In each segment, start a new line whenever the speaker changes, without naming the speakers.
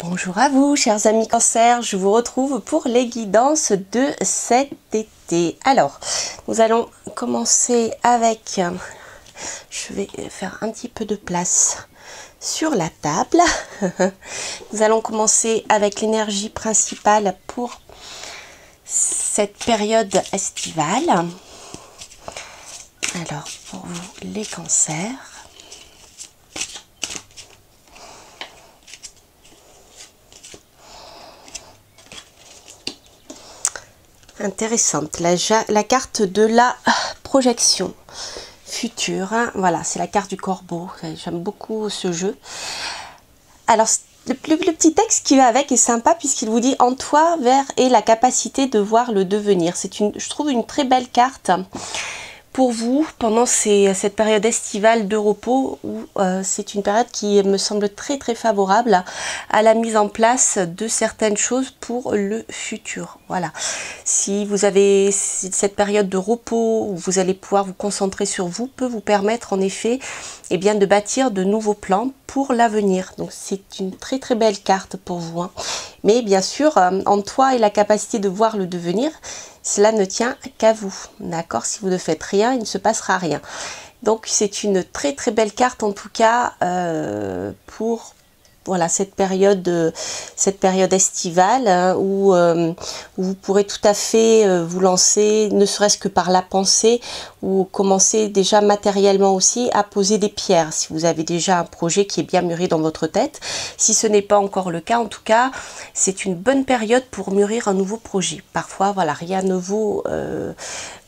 Bonjour à vous, chers amis Cancer, je vous retrouve pour les guidances de cet été. Alors, nous allons commencer avec, je vais faire un petit peu de place sur la table. Nous allons commencer avec l'énergie principale pour cette période estivale. Alors, pour vous, les cancers. Intéressante, la carte de la projection future, hein. Voilà, c'est la carte du corbeau, j'aime beaucoup ce jeu. Alors, le petit texte qui va avec est sympa puisqu'il vous dit « En toi, vers et la capacité de voir le devenir ». C'est je trouve une très belle carte pour vous pendant cette période estivale de repos où c'est une période qui me semble très favorable à la mise en place de certaines choses pour le futur. Voilà, si vous avez cette période de repos où vous allez pouvoir vous concentrer sur vous, peut vous permettre en effet de bâtir de nouveaux plans pour l'avenir. Donc c'est une très belle carte pour vous, hein. Mais bien sûr, en toi et la capacité de voir le devenir, cela ne tient qu'à vous, d'accord? Si vous ne faites rien, il ne se passera rien. Donc c'est une très belle carte en tout cas pour voilà cette période estivale, hein, où vous pourrez tout à fait vous lancer, ne serait-ce que par la pensée, ou commencer déjà matériellement aussi à poser des pierres si vous avez déjà un projet qui est bien mûri dans votre tête. Si ce n'est pas encore le cas, en tout cas, c'est une bonne période pour mûrir un nouveau projet. Parfois, voilà, rien ne vaut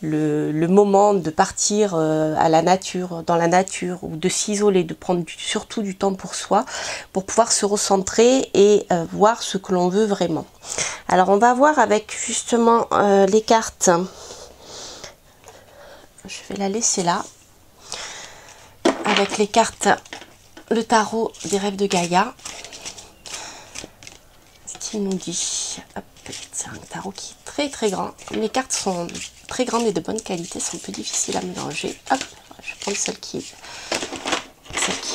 le moment de partir à la nature, dans la nature, ou de s'isoler, de prendre surtout du temps pour soi, pour pouvoir se recentrer et voir ce que l'on veut vraiment. Alors on va voir avec justement les cartes. Je vais la laisser là. Avec les cartes, le tarot des rêves de Gaïa. Ce qu'il nous dit. C'est un tarot qui est très grand. Les cartes sont très grandes et de bonne qualité, sont un peu difficiles à mélanger. Hop, je vais prendre celle qui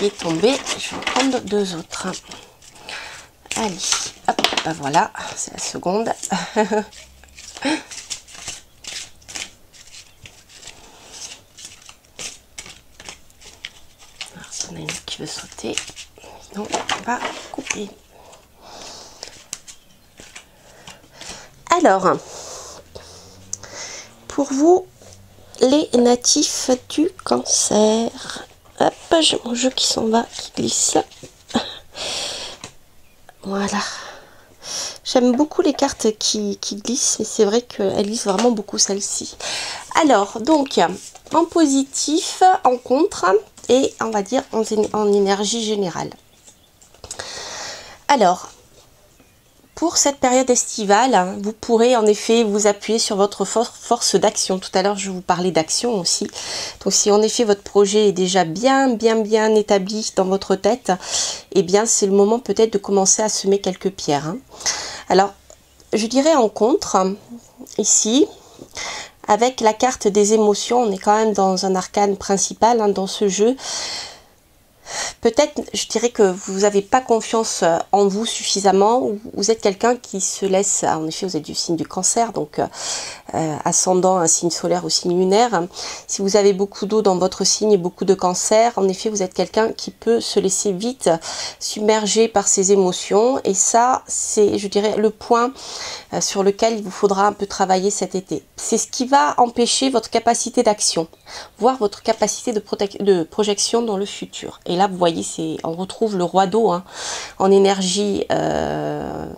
est tombée. Je vais prendre deux autres. Allez, hop, ben voilà, c'est la seconde. Alors, si on a une qui veut sauter, sinon on va couper. Alors, pour vous, les natifs du Cancer. Hop, j'ai mon jeu qui s'en va, qui glisse. Voilà. J'aime beaucoup les cartes qui glissent, mais c'est vrai qu'elles glissent vraiment beaucoup celle-ci. Alors, donc, en positif, en contre, et on va dire en énergie générale. Alors, pour cette période estivale, vous pourrez en effet vous appuyer sur votre force d'action. Tout à l'heure, je vous parlais d'action aussi. Donc, si en effet votre projet est déjà bien établi dans votre tête, eh bien, c'est le moment peut-être de commencer à semer quelques pierres, hein. Alors, je dirais en contre, ici, avec la carte des émotions, on est quand même dans un arcane principal, hein, dans ce jeu. Peut-être, je dirais que vous n'avez pas confiance en vous suffisamment, ou vous êtes quelqu'un qui se laisse, en effet vous êtes du signe du Cancer, donc ascendant un signe solaire ou signe lunaire. Si vous avez beaucoup d'eau dans votre signe et beaucoup de Cancer, en effet vous êtes quelqu'un qui peut se laisser vite submerger par ses émotions, et ça c'est, je dirais, le point sur lequel il vous faudra un peu travailler cet été. C'est ce qui va empêcher votre capacité d'action, voire votre capacité de projection dans le futur. Et là, vous voyez, on retrouve le roi d'eau, hein, en énergie de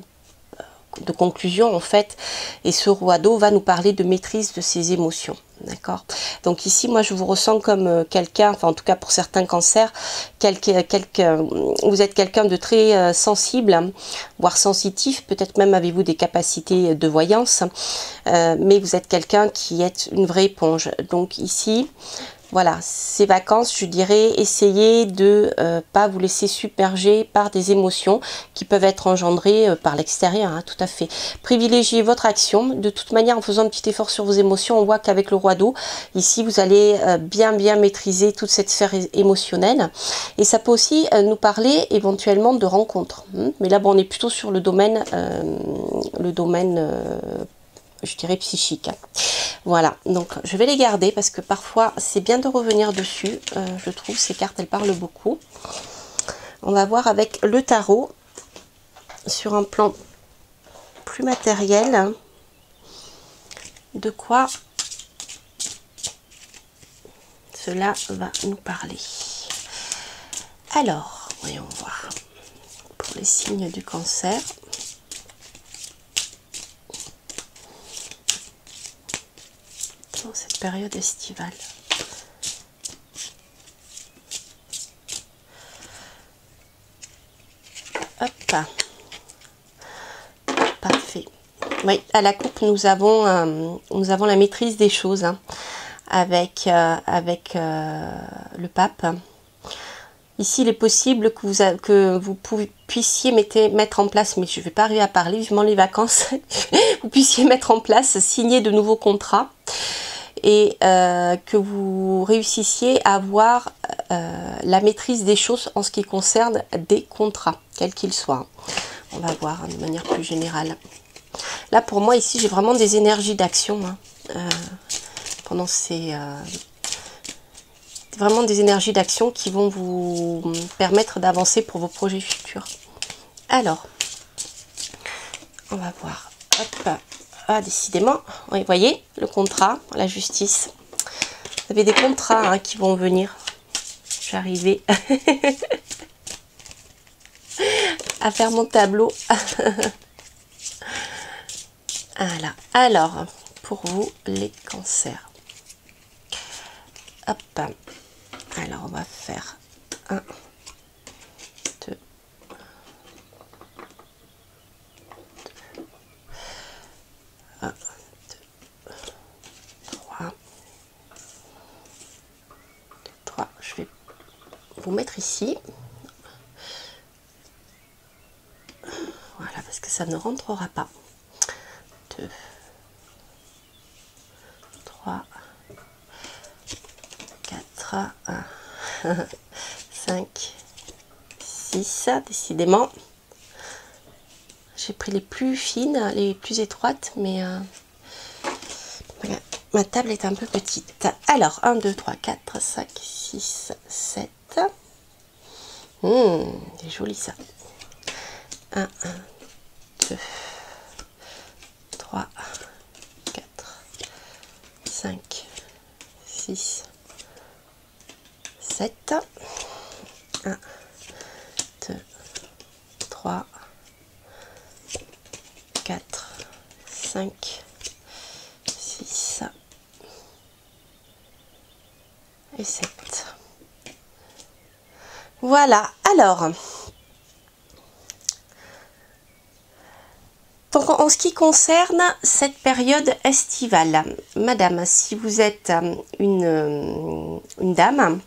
conclusion, en fait. Et ce roi d'eau va nous parler de maîtrise de ses émotions. D'accord? Donc ici, moi, je vous ressens comme quelqu'un, enfin en tout cas pour certains cancers, vous êtes quelqu'un de très sensible, voire sensitif, peut-être même avez-vous des capacités de voyance, mais vous êtes quelqu'un qui est une vraie éponge. Donc ici, voilà, ces vacances, je dirais, essayez de pas vous laisser submerger par des émotions qui peuvent être engendrées par l'extérieur, hein, tout à fait. Privilégiez votre action. De toute manière, en faisant un petit effort sur vos émotions, on voit qu'avec le roi d'eau, ici, vous allez bien maîtriser toute cette sphère émotionnelle. Et ça peut aussi nous parler éventuellement de rencontres. Mais là, bon, on est plutôt sur le domaine je dirais psychique. Voilà, donc je vais les garder parce que parfois c'est bien de revenir dessus. Je trouve ces cartes, elles parlent beaucoup. On va voir avec le tarot sur un plan plus matériel de quoi cela va nous parler. Alors, voyons voir pour les signes du cancer. Dans cette période estivale. Hop. Parfait. Oui, à la coupe, nous avons la maîtrise des choses, hein, avec le pape. Ici, il est possible que vous puissiez mettre en place, mais je ne vais pas arriver à parler, vivement les vacances, vous puissiez mettre en place, signer de nouveaux contrats. Et que vous réussissiez à avoir la maîtrise des choses en ce qui concerne des contrats, quels qu'ils soient. On va voir, hein, de manière plus générale. Là, pour moi, ici, j'ai vraiment des énergies d'action. Hein, pendant ces... vraiment des énergies d'action qui vont vous permettre d'avancer pour vos projets futurs. Alors, on va voir. Hop. Ah, décidément, oui, vous voyez, le contrat, la justice. Vous avez des contrats, hein, qui vont venir. J'arrivais à faire mon tableau. Voilà. Alors, pour vous, les cancers. Hop. Alors, on va faire 1, 2, 1, 2, 3. Je vais vous mettre ici. Voilà, parce que ça ne rentrera pas. 2, 3, 4, 1, 5, 6. Décidément, j'ai pris les plus fines, les plus étroites, mais ma table est un peu petite. Alors, 1, 2, 3, 4, 5, 6, 7. C'est joli ça. 1, 2, 3, 4, 5, 6, 7. 1, 2, 3, 4, 5, 6 et 7. Voilà, alors, donc en ce qui concerne cette période estivale, madame, si vous êtes une dame,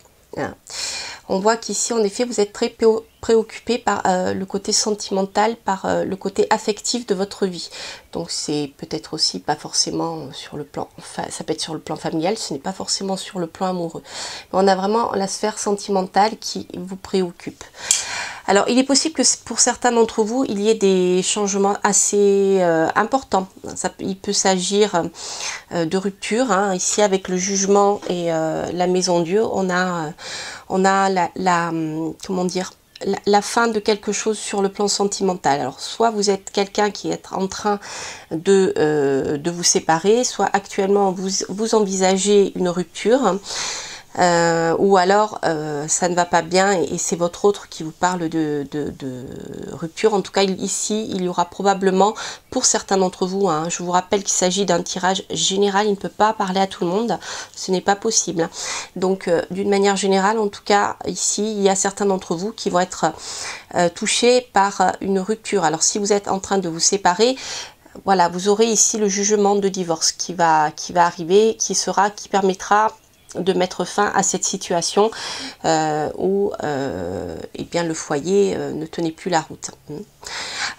on voit qu'ici en effet vous êtes très préoccupé par le côté sentimental, par le côté affectif de votre vie. Donc c'est peut-être aussi pas forcément sur le plan, enfin, ça peut être sur le plan familial, ce n'est pas forcément sur le plan amoureux. Mais on a vraiment la sphère sentimentale qui vous préoccupe. Alors, il est possible que pour certains d'entre vous, il y ait des changements assez importants. Il peut s'agir de rupture. Hein. Ici, avec le jugement et la maison Dieu, on a comment dire, la fin de quelque chose sur le plan sentimental. Alors, soit vous êtes quelqu'un qui est en train de vous séparer, soit actuellement vous envisagez une rupture. Ou alors ça ne va pas bien et c'est votre autre qui vous parle de rupture. En tout cas, ici, il y aura probablement, pour certains d'entre vous, hein, je vous rappelle qu'il s'agit d'un tirage général, il ne peut pas parler à tout le monde, ce n'est pas possible. Donc, d'une manière générale, en tout cas, ici, il y a certains d'entre vous qui vont être touchés par une rupture. Alors, si vous êtes en train de vous séparer, voilà, vous aurez ici le jugement de divorce qui va arriver, qui permettra de mettre fin à cette situation où eh bien, le foyer ne tenait plus la route.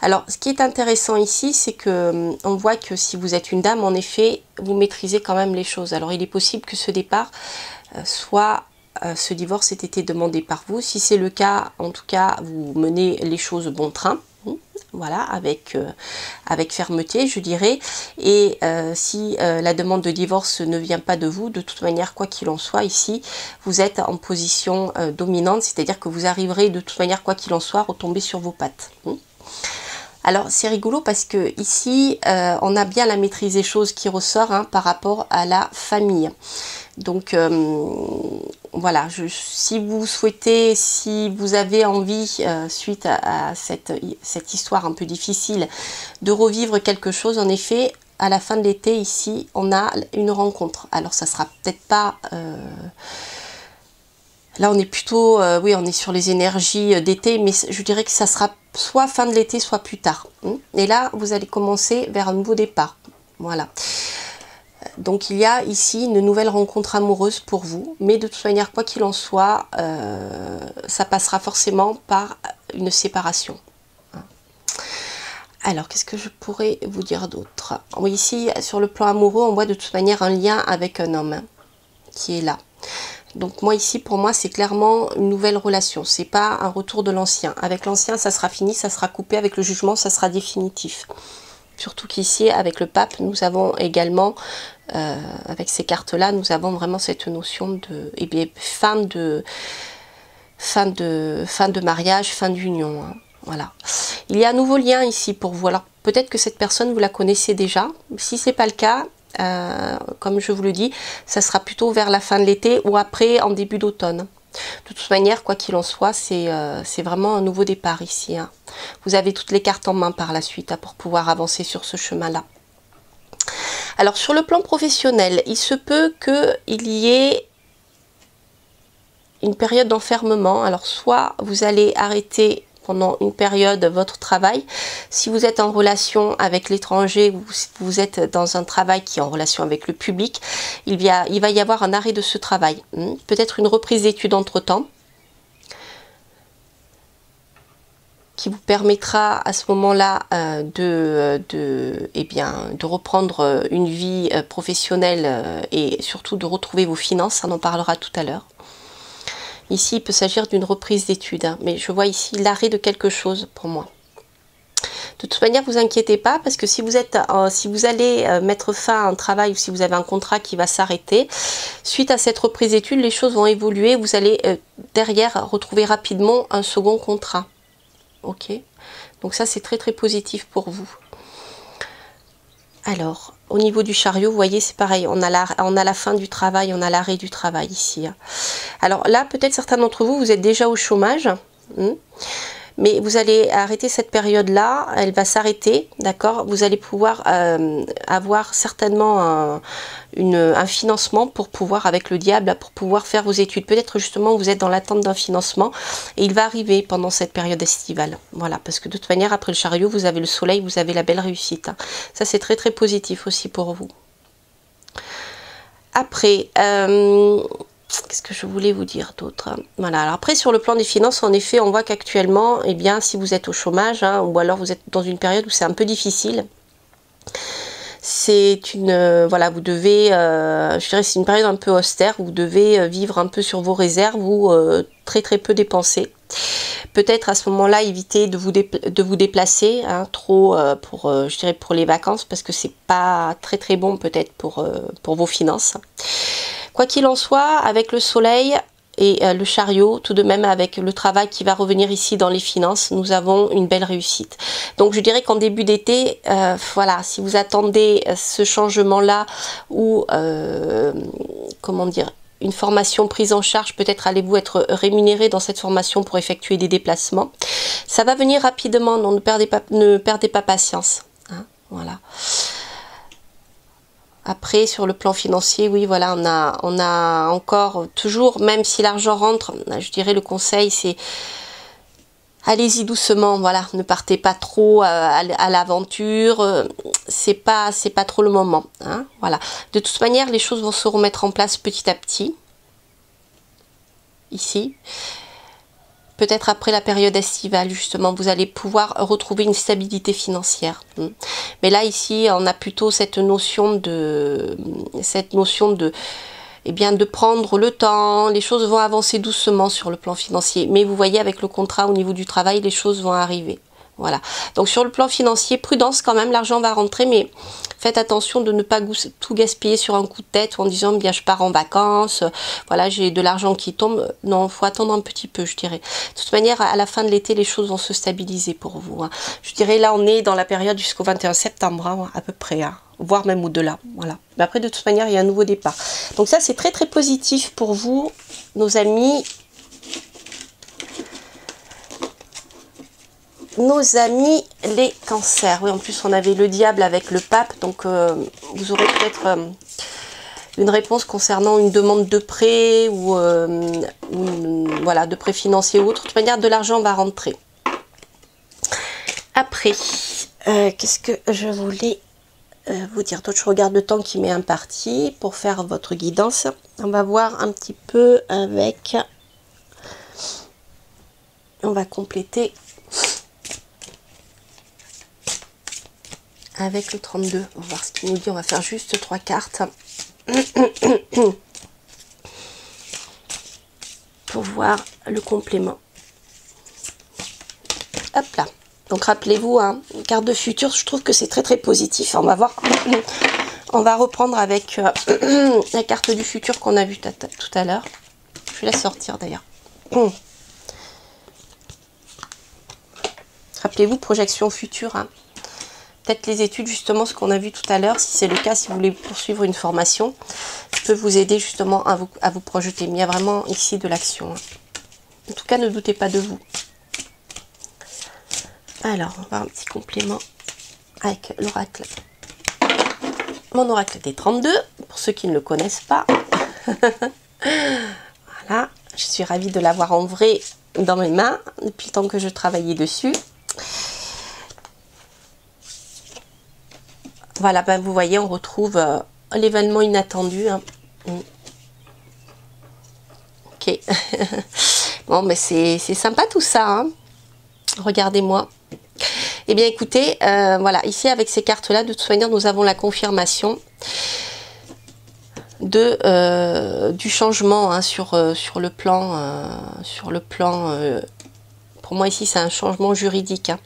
Alors, ce qui est intéressant ici, c'est que on voit que si vous êtes une dame, en effet, vous maîtrisez quand même les choses. Alors, il est possible que ce départ soit ce divorce ait été demandé par vous. Si c'est le cas, en tout cas, vous menez les choses bon train. Voilà, avec fermeté, je dirais. Et si la demande de divorce ne vient pas de vous, de toute manière, quoi qu'il en soit, ici, vous êtes en position dominante, c'est-à-dire que vous arriverez de toute manière, quoi qu'il en soit, à retomber sur vos pattes. Alors, c'est rigolo parce que ici, on a bien la maîtrise des choses qui ressort par rapport à la famille. Donc, voilà, si vous souhaitez, si vous avez envie, suite à cette histoire un peu difficile, de revivre quelque chose, en effet, à la fin de l'été, ici, on a une rencontre. Alors, ça sera peut-être pas... Là, on est plutôt... oui, on est sur les énergies d'été, mais je dirais que ça sera soit fin de l'été, soit plus tard. Et là, vous allez commencer vers un nouveau départ. Voilà. Donc il y a ici une nouvelle rencontre amoureuse pour vous, mais de toute manière, quoi qu'il en soit, ça passera forcément par une séparation. Alors, qu'est-ce que je pourrais vous dire d'autre? Oui, ici, sur le plan amoureux, on voit de toute manière un lien avec un homme qui est là. Donc moi ici, pour moi, c'est clairement une nouvelle relation. C'est pas un retour de l'ancien. Avec l'ancien, ça sera fini, ça sera coupé. Avec le jugement, ça sera définitif. Surtout qu'ici, avec le pape, nous avons également, avec ces cartes-là, nous avons vraiment cette notion de, eh bien, fin de mariage, fin d'union. Voilà. Il y a un nouveau lien ici pour vous. Alors peut-être que cette personne, vous la connaissez déjà. Si ce n'est pas le cas, comme je vous le dis, ça sera plutôt vers la fin de l'été ou après, en début d'automne. De toute manière, quoi qu'il en soit, c'est vraiment un nouveau départ ici. Vous avez toutes les cartes en main par la suite pour pouvoir avancer sur ce chemin-là. Alors, sur le plan professionnel, il se peut qu'il y ait une période d'enfermement. Alors, soit vous allez arrêter pendant une période votre travail. Si vous êtes en relation avec l'étranger, vous êtes dans un travail qui est en relation avec le public, il va y avoir un arrêt de ce travail. Peut-être une reprise d'études entre-temps, qui vous permettra à ce moment-là de reprendre une vie professionnelle et surtout de retrouver vos finances. On en parlera tout à l'heure. Ici, il peut s'agir d'une reprise d'études, mais je vois ici l'arrêt de quelque chose pour moi. De toute manière, vous inquiétez pas, parce que si vous allez mettre fin à un travail ou si vous avez un contrat qui va s'arrêter, suite à cette reprise d'études, les choses vont évoluer. Vous allez derrière retrouver rapidement un second contrat. Ok, donc ça c'est très très positif pour vous. Alors, au niveau du chariot, vous voyez, c'est pareil. On a la fin du travail, on a l'arrêt du travail ici. Alors là, peut-être certains d'entre vous, vous êtes déjà au chômage. Mais vous allez arrêter cette période-là, elle va s'arrêter, d'accord? Vous allez pouvoir avoir certainement un financement pour pouvoir, avec le diable, pour pouvoir faire vos études. Peut-être justement vous êtes dans l'attente d'un financement et il va arriver pendant cette période estivale. Voilà, parce que de toute manière, après le chariot, vous avez le soleil, vous avez la belle réussite. Ça, c'est très très positif aussi pour vous. Après... qu'est-ce que je voulais vous dire d'autre? Voilà, alors après sur le plan des finances, en effet, on voit qu'actuellement, eh bien, si vous êtes au chômage, ou alors vous êtes dans une période où c'est un peu difficile, c'est une, voilà, vous devez, je dirais c'est une période un peu austère, où vous devez vivre un peu sur vos réserves ou très très peu dépenser. Peut-être à ce moment-là éviter de vous déplacer trop je dirais pour les vacances, parce que c'est pas très très bon peut-être pour vos finances. Quoi qu'il en soit, avec le soleil et le chariot, tout de même avec le travail qui va revenir ici dans les finances, nous avons une belle réussite. Donc je dirais qu'en début d'été, voilà, si vous attendez ce changement-là ou, comment dire, une formation prise en charge, peut-être allez-vous être rémunéré dans cette formation pour effectuer des déplacements. Ça va venir rapidement, donc ne perdez pas patience. Voilà. Après, sur le plan financier, oui, voilà, on a encore, toujours, même si l'argent rentre, je dirais le conseil, c'est allez-y doucement, voilà, ne partez pas trop à l'aventure, c'est pas trop le moment, voilà. De toute manière, les choses vont se remettre en place petit à petit, ici. Peut-être après la période estivale, justement, vous allez pouvoir retrouver une stabilité financière. Mais là, ici, on a plutôt cette notion de eh bien, de prendre le temps. Les choses vont avancer doucement sur le plan financier. Mais vous voyez, avec le contrat au niveau du travail, les choses vont arriver. Voilà. Donc sur le plan financier, prudence quand même, l'argent va rentrer, mais faites attention de ne pas tout gaspiller sur un coup de tête ou en disant bien je pars en vacances, voilà, j'ai de l'argent qui tombe. Non, il faut attendre un petit peu, je dirais. De toute manière, à la fin de l'été, les choses vont se stabiliser pour vous. Hein. Je dirais là, on est dans la période jusqu'au 21 septembre, hein, à peu près, hein, voire même au-delà. Voilà. Mais après, de toute manière, il y a un nouveau départ. Donc ça, c'est très très positif pour vous, nos amis. Nos amis les cancers. Oui, en plus on avait le diable avec le pape, donc vous aurez peut-être une réponse concernant une demande de prêt ou voilà, de prêt financier ou autre. De toute manière, de l'argent va rentrer. Après, qu'est-ce que je voulais vous dire d'autre? Je regarde le temps qui m'est imparti pour faire votre guidance. On va voir un petit peu avec... On va compléter avec le 32. On va voir ce qu'il nous dit. On va faire juste 3 cartes. Pour voir le complément. Hop là. Donc rappelez-vous, hein, carte de futur, je trouve que c'est très très positif. On va voir. On va reprendre avec la carte du futur qu'on a vue tout à l'heure. Je vais la sortir d'ailleurs. Rappelez-vous, projection future. Hein. Peut-être les études, justement, ce qu'on a vu tout à l'heure, si c'est le cas, si vous voulez poursuivre une formation, ça peut vous aider justement à vous projeter. Mais il y a vraiment ici de l'action. Hein. En tout cas, ne doutez pas de vous. Alors, on va voir un petit complément avec l'oracle. Mon oracle des 32, pour ceux qui ne le connaissent pas. Voilà, je suis ravie de l'avoir en vrai dans mes mains, depuis le temps que je travaillais dessus. Voilà, ben vous voyez, on retrouve l'événement inattendu. Hein. Ok. Bon, mais c'est sympa tout ça. Hein. Regardez-moi. Eh bien, écoutez, voilà, ici, avec ces cartes-là, de toute manière, nous avons la confirmation du changement hein, sur le plan. Pour moi, ici, c'est un changement juridique. Hein.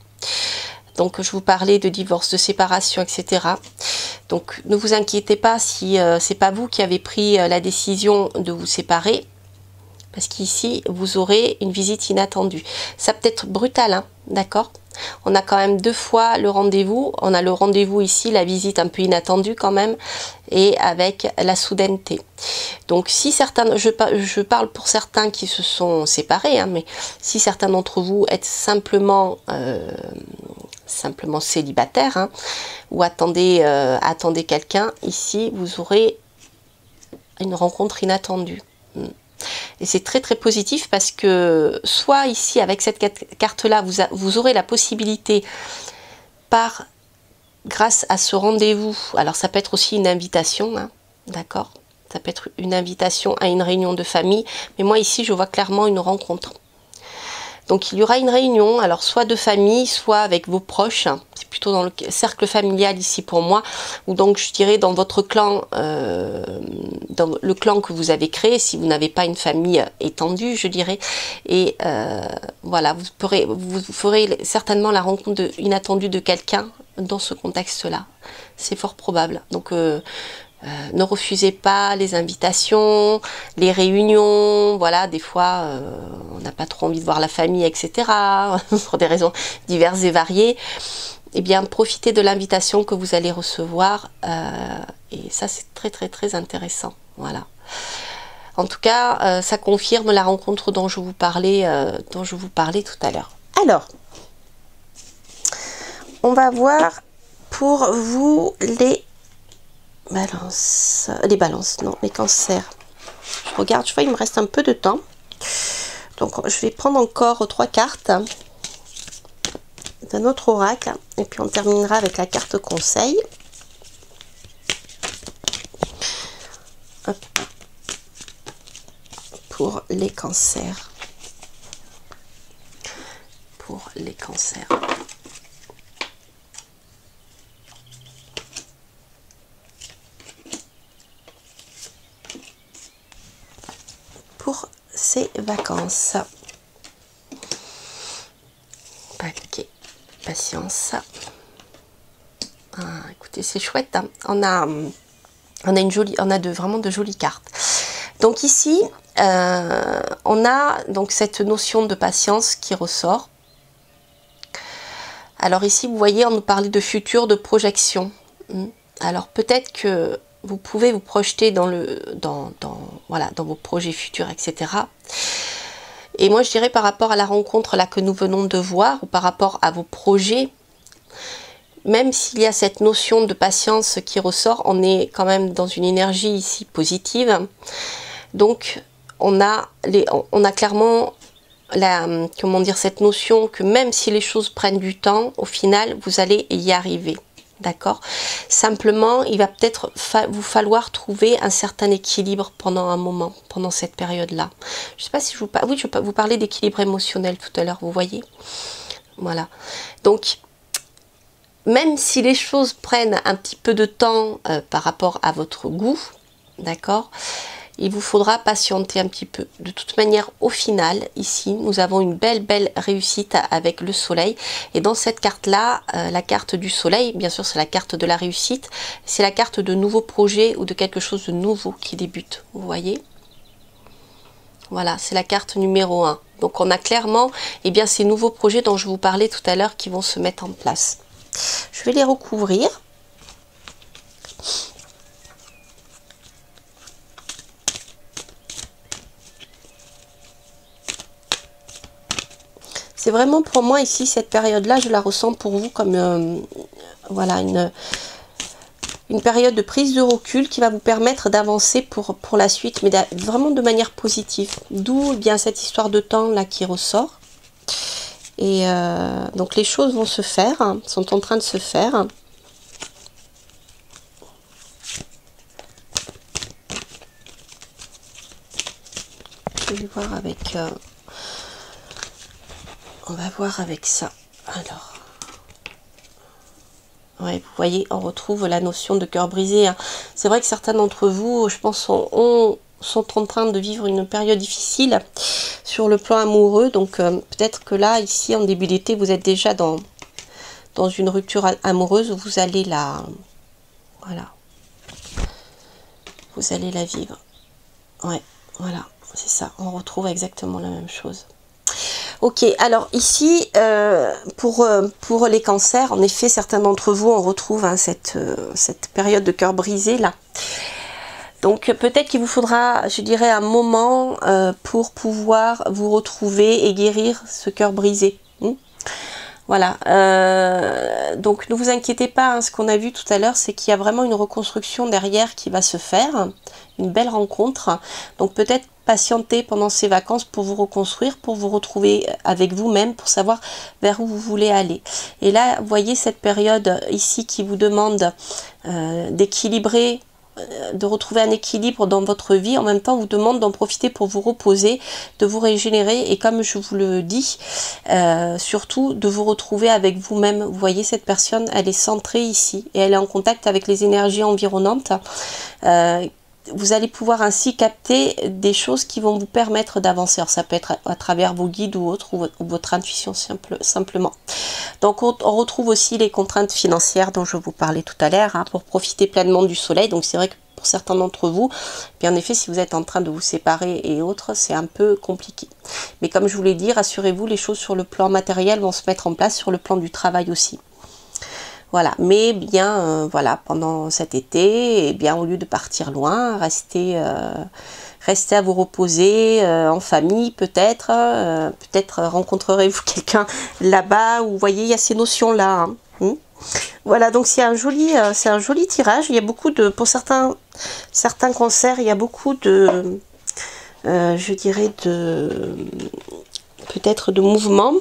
Donc, je vous parlais de divorce, de séparation, etc. Donc, ne vous inquiétez pas si c'est pas vous qui avez pris la décision de vous séparer. Parce qu'ici, vous aurez une visite inattendue. Ça peut être brutal, hein, d'accord? On a quand même 2 fois le rendez-vous. On a le rendez-vous ici, la visite un peu inattendue quand même, et avec la soudaineté. Donc si certains, je parle pour certains qui se sont séparés, hein, mais si certains d'entre vous êtes simplement célibataire, hein, ou attendez quelqu'un, ici vous aurez une rencontre inattendue. Et c'est très très positif parce que soit ici avec cette carte là vous aurez la possibilité grâce à ce rendez-vous, alors ça peut être aussi une invitation, hein, d'accord, ça peut être une invitation à une réunion de famille, mais moi ici je vois clairement une rencontre. Donc il y aura une réunion, alors soit de famille, soit avec vos proches, c'est plutôt dans le cercle familial ici pour moi, ou donc je dirais dans votre clan, dans le clan que vous avez créé, si vous n'avez pas une famille étendue, je dirais, et voilà, vous ferez certainement la rencontre inattendue de quelqu'un dans ce contexte-là, c'est fort probable. Donc ne refusez pas les invitations, les réunions, voilà, des fois on n'a pas trop envie de voir la famille, etc. pour des raisons diverses et variées. Eh bien, profitez de l'invitation que vous allez recevoir et ça c'est très très très intéressant, voilà. En tout cas, ça confirme la rencontre dont je vous parlais tout à l'heure. Alors, on va voir pour vous les cancers. Je regarde, je vois, il me reste un peu de temps. Donc, je vais prendre encore 3 cartes d'un autre oracle. Et puis, on terminera avec la carte conseil. Hop. pour les cancers. Pour les cancers. Pour ces vacances. Ok, patience. Ah, écoutez, c'est chouette, hein. On a vraiment de jolies cartes. Donc ici, on a donc cette notion de patience qui ressort. Alors ici, vous voyez, on nous parlait de futur, de projection. Alors peut-être que vous pouvez vous projeter dans vos projets futurs, etc. Et moi, je dirais par rapport à la rencontre là que nous venons de voir, ou par rapport à vos projets, même s'il y a cette notion de patience qui ressort, on est quand même dans une énergie ici positive. Donc, on a clairement cette notion que même si les choses prennent du temps, au final, vous allez y arriver. D'accord? Simplement, il va peut-être vous falloir trouver un certain équilibre pendant un moment, pendant cette période-là. Je ne sais pas si je vous parle... Oui, je peux vous parler d'équilibre émotionnel tout à l'heure, vous voyez? Voilà. Donc, même si les choses prennent un petit peu de temps par rapport à votre goût, d'accord, il vous faudra patienter un petit peu. De toute manière, au final, ici, nous avons une belle réussite avec le soleil. Et dans cette carte-là, la carte du soleil, bien sûr, c'est la carte de la réussite. C'est la carte de nouveaux projets ou de quelque chose de nouveau qui débute. Vous voyez? Voilà, c'est la carte numéro 1. Donc, on a clairement ces nouveaux projets dont je vous parlais tout à l'heure qui vont se mettre en place. Je vais les recouvrir. C'est vraiment pour moi ici, cette période-là, je la ressens pour vous comme voilà, une période de prise de recul qui va vous permettre d'avancer pour la suite, mais vraiment de manière positive. D'où bien cette histoire de temps là qui ressort. Et donc les choses vont se faire, hein, sont en train de se faire. Je vais voir avec... on va voir avec ça. Alors... Ouais, vous voyez, on retrouve la notion de cœur brisé, hein. C'est vrai que certains d'entre vous, je pense, sont en train de vivre une période difficile sur le plan amoureux. Donc peut-être que là, ici, en début d'été, vous êtes déjà dans une rupture amoureuse où vous allez la... Voilà. Vous allez la vivre. Ouais, voilà, c'est ça. On retrouve exactement la même chose. Ok, alors ici, pour les cancers, en effet, certains d'entre vous, on retrouve hein, cette période de cœur brisé là. Donc peut-être qu'il vous faudra, je dirais, un moment pour pouvoir vous retrouver et guérir ce cœur brisé. Voilà, donc ne vous inquiétez pas, hein, ce qu'on a vu tout à l'heure, c'est qu'il y a vraiment une reconstruction derrière qui va se faire, une belle rencontre. Donc peut-être patienter pendant ces vacances pour vous reconstruire, pour vous retrouver avec vous-même, pour savoir vers où vous voulez aller. Et là, vous voyez cette période ici qui vous demande d'équilibrer, de retrouver un équilibre dans votre vie, en même temps vous demande d'en profiter pour vous reposer, de vous régénérer et comme je vous le dis, surtout de vous retrouver avec vous-même. Vous voyez cette personne, elle est centrée ici et elle est en contact avec les énergies environnantes. Vous allez pouvoir ainsi capter des choses qui vont vous permettre d'avancer. Alors ça peut être à travers vos guides ou autres, ou votre intuition simplement. Donc on retrouve aussi les contraintes financières dont je vous parlais tout à l'heure, hein, pour profiter pleinement du soleil. Donc c'est vrai que pour certains d'entre vous, bien en effet, si vous êtes en train de vous séparer et autres, c'est un peu compliqué. Mais comme je vous l'ai dit, rassurez-vous, les choses sur le plan matériel vont se mettre en place, sur le plan du travail aussi. Voilà, mais bien, voilà, pendant cet été, eh bien, au lieu de partir loin, restez à vous reposer en famille, peut-être. Peut-être rencontrerez-vous quelqu'un là-bas, où vous voyez, il y a ces notions-là. Hein. Voilà, donc c'est un joli tirage. Il y a beaucoup de, pour certains cancers, il y a beaucoup de, je dirais, peut-être de mouvements.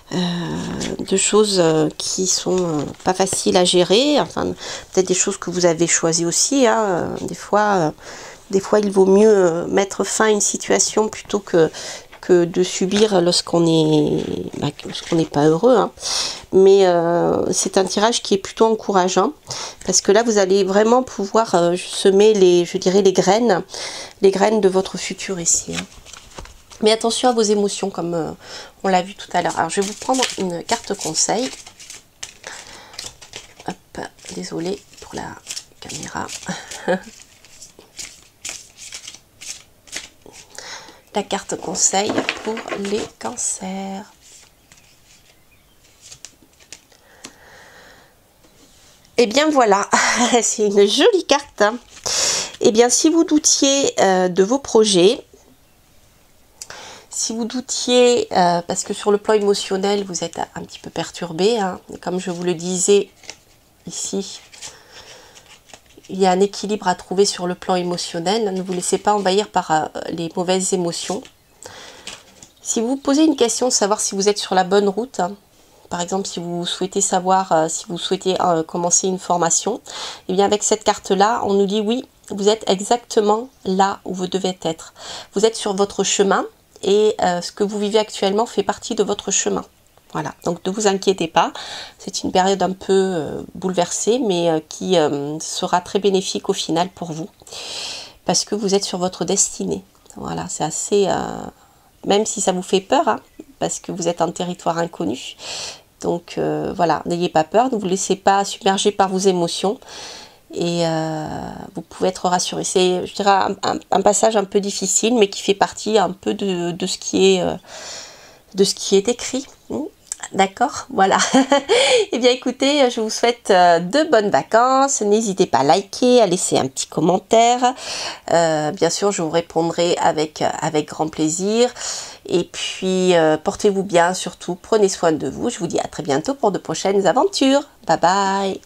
De choses qui sont pas faciles à gérer, enfin peut-être des choses que vous avez choisies aussi, hein, des fois Des fois, il vaut mieux mettre fin à une situation plutôt que de subir lorsqu'on n'est pas heureux. Hein. Mais c'est un tirage qui est plutôt encourageant parce que là, vous allez vraiment pouvoir semer je dirais, les graines de votre futur ici. Hein. Mais attention à vos émotions, comme on l'a vu tout à l'heure. Alors, je vais vous prendre une carte conseil. Hop, désolée pour la caméra. La carte conseil pour les cancers. Et bien voilà, c'est une jolie carte. Hein. Et bien si vous doutiez de vos projets, si vous doutiez, parce que sur le plan émotionnel, vous êtes un petit peu perturbé, hein, comme je vous le disais ici, il y a un équilibre à trouver sur le plan émotionnel. Ne vous laissez pas envahir par les mauvaises émotions. Si vous vous posez une question de savoir si vous êtes sur la bonne route, hein, par exemple si vous souhaitez savoir, si vous souhaitez commencer une formation, et bien avec cette carte-là, on nous dit oui, vous êtes exactement là où vous devez être. Vous êtes sur votre chemin et ce que vous vivez actuellement fait partie de votre chemin. Voilà, donc ne vous inquiétez pas, c'est une période un peu bouleversée, mais qui sera très bénéfique au final pour vous, parce que vous êtes sur votre destinée. Voilà, c'est assez... même si ça vous fait peur, hein, parce que vous êtes en territoire inconnu. Donc voilà, n'ayez pas peur, ne vous laissez pas submerger par vos émotions, et vous pouvez être rassuré. C'est, je dirais, un passage un peu difficile, mais qui fait partie un peu de ce qui est écrit. D'accord, voilà. Eh bien écoutez, je vous souhaite de bonnes vacances. N'hésitez pas à liker, à laisser un petit commentaire. Bien sûr, je vous répondrai avec grand plaisir. Et puis, portez-vous bien surtout. Prenez soin de vous. Je vous dis à très bientôt pour de prochaines aventures. Bye bye.